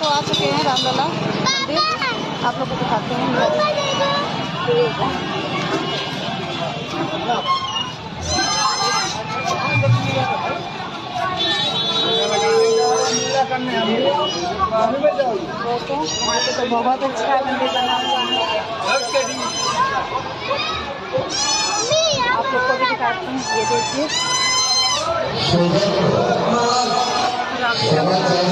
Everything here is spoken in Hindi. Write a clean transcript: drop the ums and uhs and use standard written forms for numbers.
तो आ चुके हैं रामलला मंदिर, आप लोग को दिखाते हैं। यहाँ पे तो बहुत अच्छा मंदिर बना हुआ है, आप लोग को भी दिखाते हैं। ये देखिए समाचार